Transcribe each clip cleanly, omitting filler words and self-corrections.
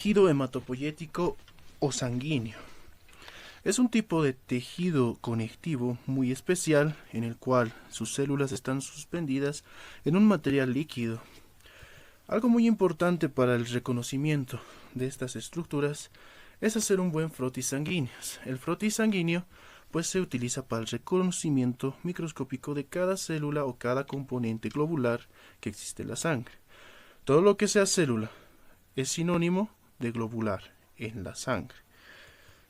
Tejido hematopoyético o sanguíneo. Es un tipo de tejido conectivo muy especial en el cual sus células están suspendidas en un material líquido. Algo muy importante para el reconocimiento de estas estructuras es hacer un buen frotis sanguíneo. El frotis sanguíneo pues se utiliza para el reconocimiento microscópico de cada célula o cada componente globular que existe en la sangre. Todo lo que sea célula es sinónimo de globular en la sangre.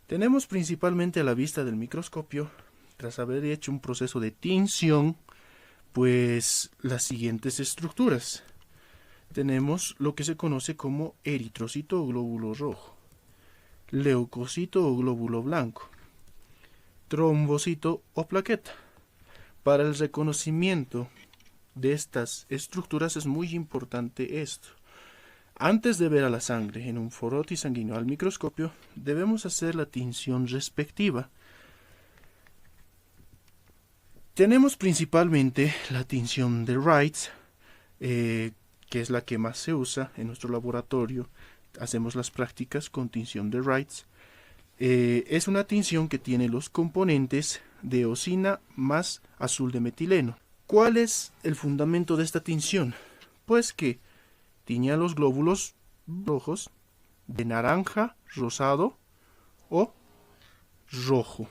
Tenemos principalmente a la vista del microscopio, tras haber hecho un proceso de tinción, pues las siguientes estructuras. Tenemos lo que se conoce como eritrocito o glóbulo rojo, leucocito o glóbulo blanco, trombocito o plaqueta. Para el reconocimiento de estas estructuras es muy importante esto. Antes de ver a la sangre en un frotis sanguíneo al microscopio, debemos hacer la tinción respectiva. Tenemos principalmente la tinción de Wright, que es la que más se usa en nuestro laboratorio. Hacemos las prácticas con tinción de Wright. Es una tinción que tiene los componentes de eosina más azul de metileno. ¿Cuál es el fundamento de esta tinción? Pues que tiñe a los glóbulos rojos de naranja, rosado o rojo,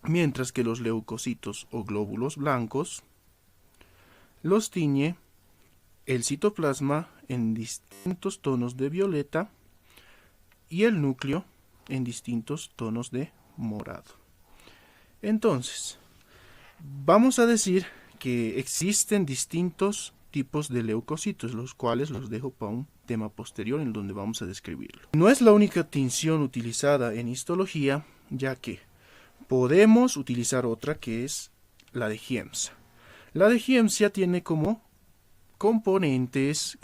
mientras que los leucocitos o glóbulos blancos los tiñe el citoplasma en distintos tonos de violeta y el núcleo en distintos tonos de morado. Entonces, vamos a decir que existen distintos tipos de leucocitos, los cuales los dejo para un tema posterior en donde vamos a describirlo. No es la única tinción utilizada en histología, ya que podemos utilizar otra que es la de Giemsa. La de Giemsa tiene como componentes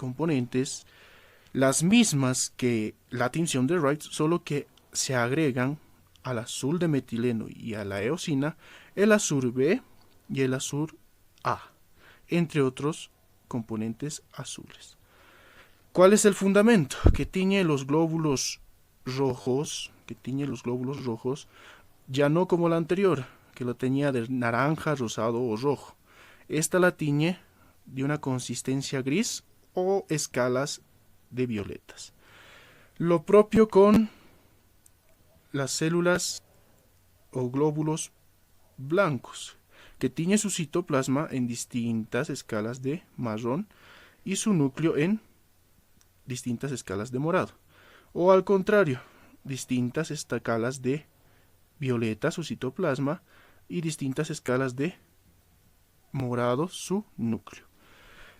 las mismas que la tinción de Wright, solo que se agregan al azul de metileno y a la eosina el azur B y el azur A, entre otros componentes azules. ¿Cuál es el fundamento? Que tiñe los glóbulos rojos, ya no como la anterior, que lo tenía de naranja, rosado o rojo. Esta la tiñe de una consistencia gris o escalas de violetas. Lo propio con las células o glóbulos blancos, que tiñe su citoplasma en distintas escalas de marrón y su núcleo en distintas escalas de morado. O al contrario, distintas escalas de violeta su citoplasma y distintas escalas de morado su núcleo.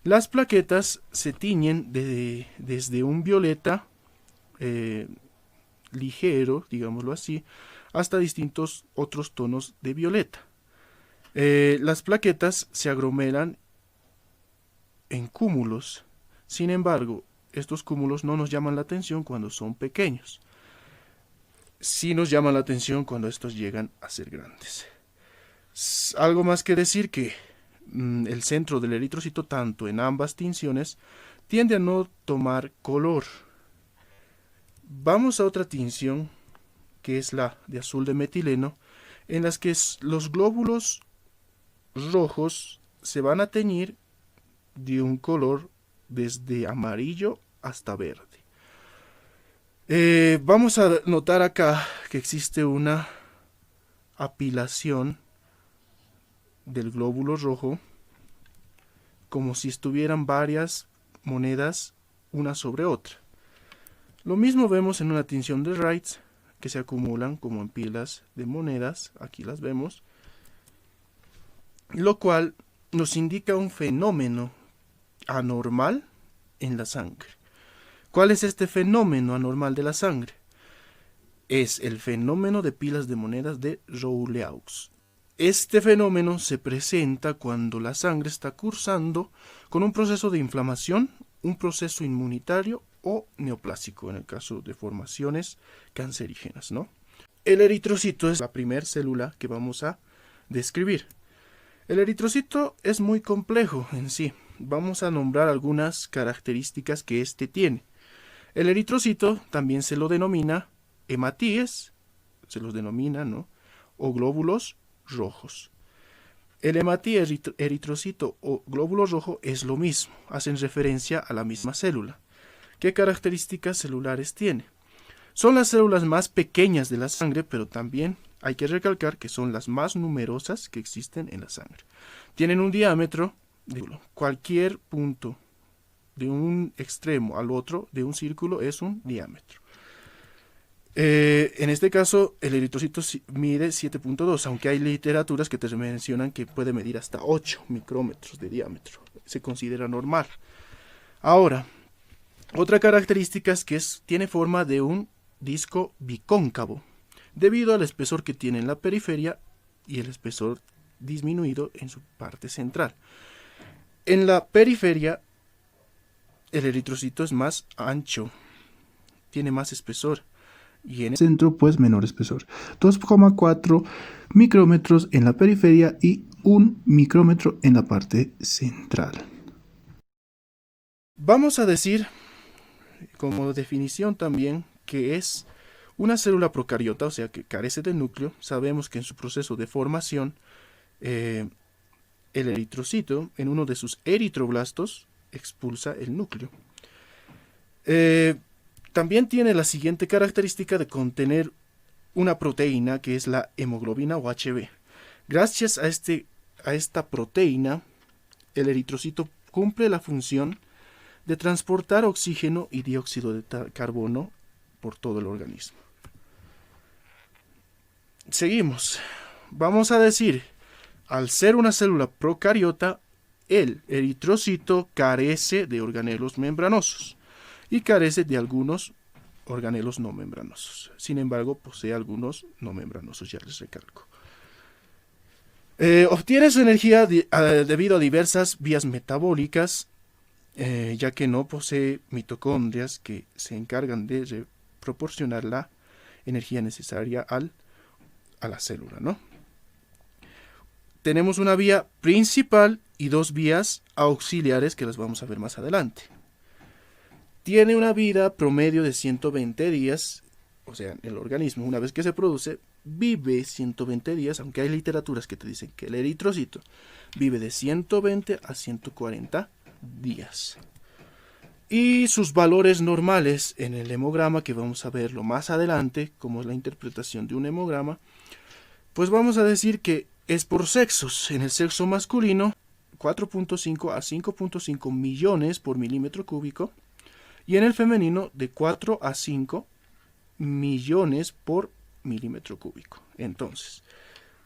Las plaquetas se tiñen desde un violeta ligero, digámoslo así, hasta distintos otros tonos de violeta. Las plaquetas se aglomeran en cúmulos. Sin embargo, estos cúmulos no nos llaman la atención cuando son pequeños. Sí nos llaman la atención cuando estos llegan a ser grandes. Algo más que decir que el centro del eritrocito, tanto en ambas tinciones, tiende a no tomar color. Vamos a otra tinción, que es la de azul de metileno, en las que los glóbulos rojos se van a teñir de un color desde amarillo hasta verde. Vamos a notar acá que existe una apilación del glóbulo rojo, como si estuvieran varias monedas una sobre otra. Lo mismo vemos en una tinción de Wright, que se acumulan como en pilas de monedas, aquí las vemos, lo cual nos indica un fenómeno anormal en la sangre. ¿Cuál es este fenómeno anormal de la sangre? Es el fenómeno de pilas de monedas de Rouleaux. Este fenómeno se presenta cuando la sangre está cursando con un proceso de inflamación, un proceso inmunitario o neoplásico, en el caso de formaciones cancerígenas, ¿no? El eritrocito es la primera célula que vamos a describir. El eritrocito es muy complejo en sí. Vamos a nombrar algunas características que éste tiene. El eritrocito también se lo denomina hematíes, se los denomina, ¿no? O glóbulos rojos. El hematíe, eritrocito o glóbulo rojo es lo mismo, hacen referencia a la misma célula. ¿Qué características celulares tiene? Son las células más pequeñas de la sangre, pero también hay que recalcar que son las más numerosas que existen en la sangre. Tienen un diámetro de cualquier punto de un extremo al otro de un círculo es un diámetro. En este caso, el eritrocito mide 7.2, aunque hay literaturas que te mencionan que puede medir hasta 8 micrómetros de diámetro. Se considera normal. Ahora, otra característica es que tiene forma de un disco bicóncavo, debido al espesor que tiene en la periferia y el espesor disminuido en su parte central. En la periferia, el eritrocito es más ancho, tiene más espesor, y en el centro, pues, menor espesor. 2,4 micrómetros en la periferia y 1 micrómetro en la parte central. Vamos a decir, como definición también, que es una célula procariota, o sea, que carece de núcleo. Sabemos que en su proceso de formación, el eritrocito, en uno de sus eritroblastos, expulsa el núcleo. También tiene la siguiente característica de contener una proteína que es la hemoglobina o HB. Gracias a esta proteína, el eritrocito cumple la función de transportar oxígeno y dióxido de carbono por todo el organismo. Seguimos. Vamos a decir, al ser una célula procariota, el eritrocito carece de organelos membranosos y carece de algunos organelos no membranosos. Sin embargo, posee algunos no membranosos, ya les recalco. Obtiene su energía debido a diversas vías metabólicas, ya que no posee mitocondrias que se encargan de proporcionar la energía necesaria a la célula, ¿no? Tenemos una vía principal y dos vías auxiliares que las vamos a ver más adelante. Tiene una vida promedio de 120 días, o sea, el organismo, una vez que se produce, vive 120 días, aunque hay literaturas que te dicen que el eritrocito vive de 120 a 140 días. Y sus valores normales en el hemograma, que vamos a verlo más adelante, como es la interpretación de un hemograma, pues vamos a decir que es por sexos. En el sexo masculino, 4.5 a 5.5 millones por milímetro cúbico, y en el femenino de 4 a 5 millones por milímetro cúbico. Entonces,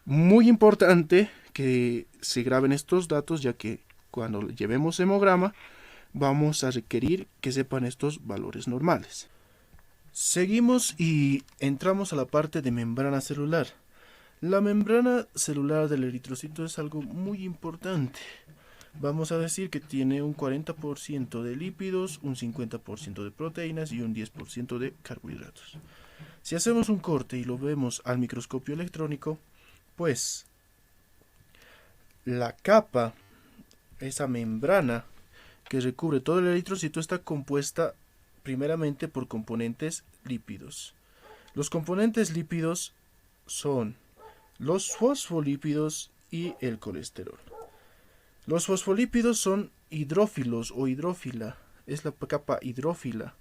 muy importante que se graben estos datos, ya que cuando llevemos hemograma vamos a requerir que sepan estos valores normales. Seguimos y entramos a la parte de membrana celular. La membrana celular del eritrocito es algo muy importante. Vamos a decir que tiene un 40% de lípidos, un 50% de proteínas y un 10% de carbohidratos. Si hacemos un corte y lo vemos al microscopio electrónico, pues la capa, esa membrana que recubre todo el eritrocito, está compuesta primeramente por componentes lípidos. Los componentes lípidos son los fosfolípidos y el colesterol. Los fosfolípidos son hidrófilos o hidrófila, es la capa hidrófila.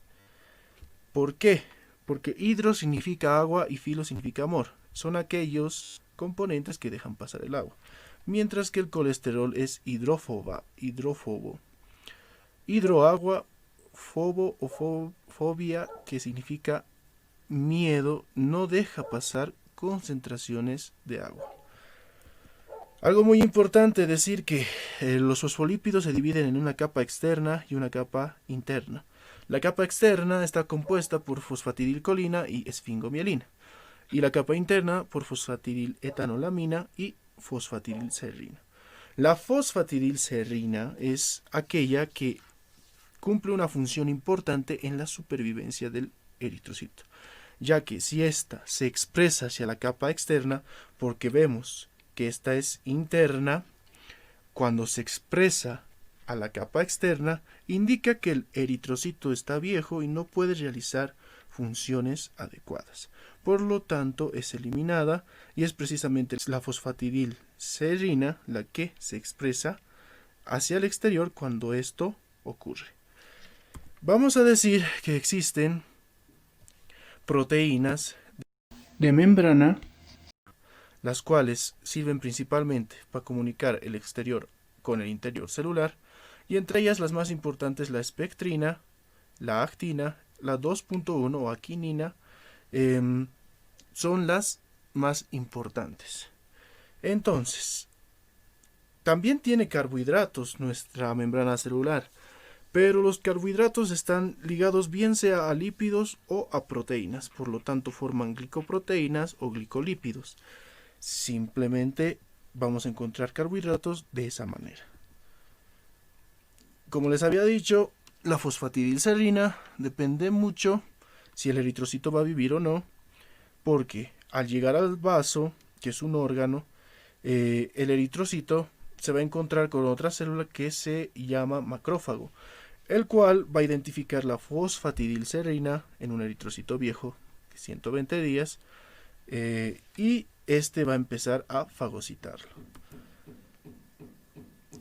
¿Por qué? Porque hidro significa agua y filo significa amor. Son aquellos componentes que dejan pasar el agua. Mientras que el colesterol es hidrófobo. Hidroagua, fobo o fobia, que significa miedo, no deja pasar concentraciones de agua. Algo muy importante decir que los fosfolípidos se dividen en una capa externa y una capa interna. La capa externa está compuesta por fosfatidilcolina y esfingomielina, y la capa interna por fosfatidiletanolamina y fosfatidilserrina. La fosfatidilserrina es aquella que cumple una función importante en la supervivencia del eritrocito, ya que si ésta se expresa hacia la capa externa, porque vemos que esta es interna, cuando se expresa a la capa externa indica que el eritrocito está viejo y no puede realizar funciones adecuadas. Por lo tanto, es eliminada y es precisamente la fosfatidilserina la que se expresa hacia el exterior cuando esto ocurre. Vamos a decir que existen proteínas de membrana, las cuales sirven principalmente para comunicar el exterior con el interior celular, y entre ellas las más importantes la espectrina, la actina, la 2.1 o aquinina, son las más importantes. Entonces, también tiene carbohidratos nuestra membrana celular, pero los carbohidratos están ligados bien sea a lípidos o a proteínas, por lo tanto forman glicoproteínas o glicolípidos. Simplemente vamos a encontrar carbohidratos de esa manera. Como les había dicho, la fosfatidilserina depende mucho si el eritrocito va a vivir o no, porque al llegar al vaso, que es un órgano, el eritrocito se va a encontrar con otra célula que se llama macrófago, el cual va a identificar la fosfatidilserina en un eritrocito viejo de 120 días y este va a empezar a fagocitarlo.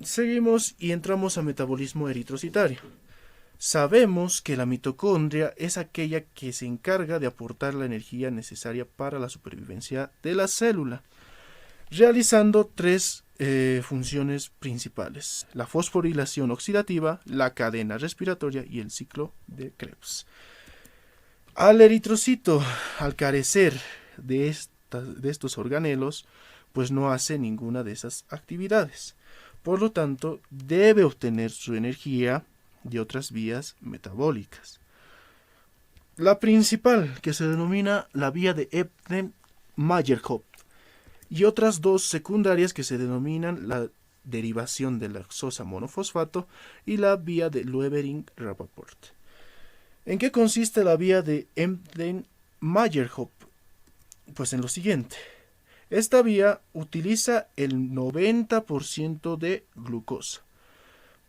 Seguimos y entramos a metabolismo eritrocitario. Sabemos que la mitocondria es aquella que se encarga de aportar la energía necesaria para la supervivencia de la célula, realizando tres funciones principales: la fosforilación oxidativa, la cadena respiratoria y el ciclo de Krebs. Al eritrocito, al carecer de estos organelos, pues no hace ninguna de esas actividades. Por lo tanto, debe obtener su energía de otras vías metabólicas. La principal, que se denomina la vía de Epstein-Majerhof, y otras dos secundarias que se denominan la derivación de la hexosa monofosfato y la vía de Levering-Rappaport. ¿En qué consiste la vía de Epstein-Majerhof? Pues en lo siguiente. Esta vía utiliza el 90% de glucosa.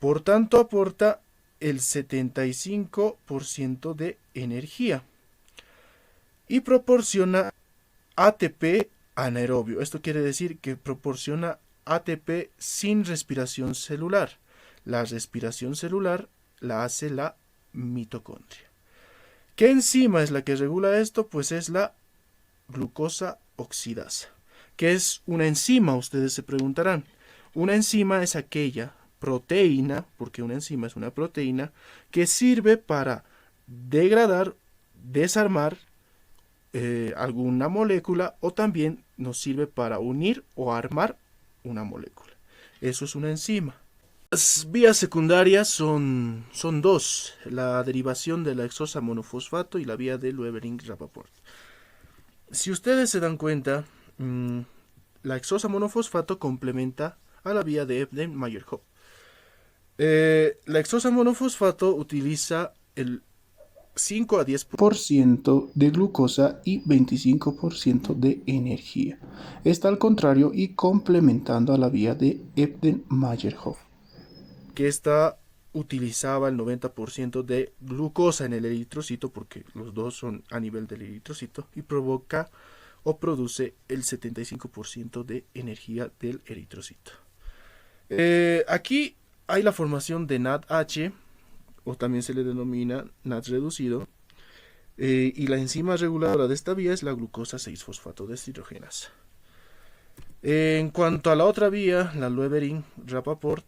Por tanto, aporta el 75% de energía y proporciona ATP anaerobio. Esto quiere decir que proporciona ATP sin respiración celular. La respiración celular la hace la mitocondria. ¿Qué enzima es la que regula esto? Pues es la glucosa oxidasa. ¿Qué es una enzima? Ustedes se preguntarán. Una enzima es aquella proteína, porque una enzima es una proteína, que sirve para degradar, desarmar alguna molécula, o también nos sirve para unir o armar una molécula. Eso es una enzima. Las vías secundarias son dos: la derivación de la hexosa monofosfato y la vía de Levering-Rappaport. Si ustedes se dan cuenta, la hexosa monofosfato complementa a la vía de Epstein-Majerhof. La hexosa monofosfato utiliza el 5 a 10% de glucosa y 25% de energía. Está al contrario y complementando a la vía de Epstein-Majerhof, que esta utilizaba el 90% de glucosa en el eritrocito, porque los dos son a nivel del eritrocito, y provoca o produce el 75% de energía del eritrocito. Aquí hay la formación de NADH, o también se le denomina NAD reducido, y la enzima reguladora de esta vía es la glucosa 6-fosfato deshidrogenasa. En cuanto a la otra vía, la Levering-Rappaport,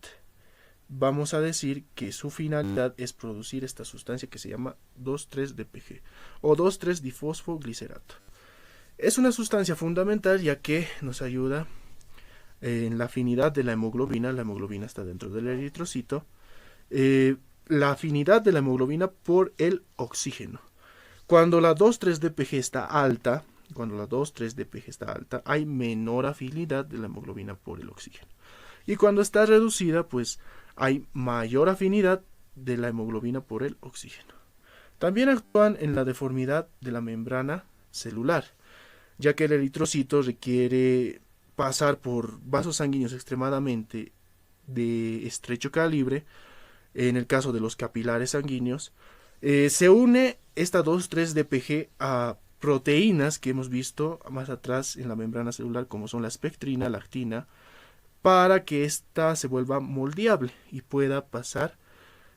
vamos a decir que su finalidad es producir esta sustancia que se llama 2,3-DPG o 2,3-difosfoglicerato. Es una sustancia fundamental ya que nos ayuda en la afinidad de la hemoglobina. La hemoglobina está dentro del eritrocito. La afinidad de la hemoglobina por el oxígeno. Cuando la 2,3-DPG está alta, hay menor afinidad de la hemoglobina por el oxígeno. Y cuando está reducida, pues hay mayor afinidad de la hemoglobina por el oxígeno. También actúan en la deformidad de la membrana celular, ya que el eritrocito requiere pasar por vasos sanguíneos extremadamente de estrecho calibre, en el caso de los capilares sanguíneos, se une esta 2,3-DPG a proteínas que hemos visto más atrás en la membrana celular, como son la espectrina, la actina, para que ésta se vuelva moldeable y pueda pasar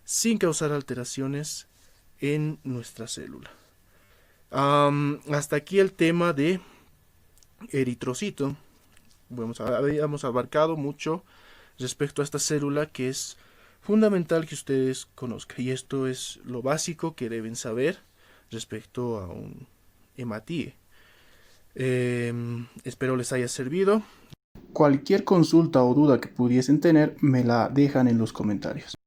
sin causar alteraciones en nuestra célula. Hasta aquí el tema de eritrocito. Habíamos abarcado mucho respecto a esta célula, que es fundamental que ustedes conozcan, y esto es lo básico que deben saber respecto a un hematíe. Espero les haya servido. Cualquier consulta o duda que pudiesen tener me la dejan en los comentarios.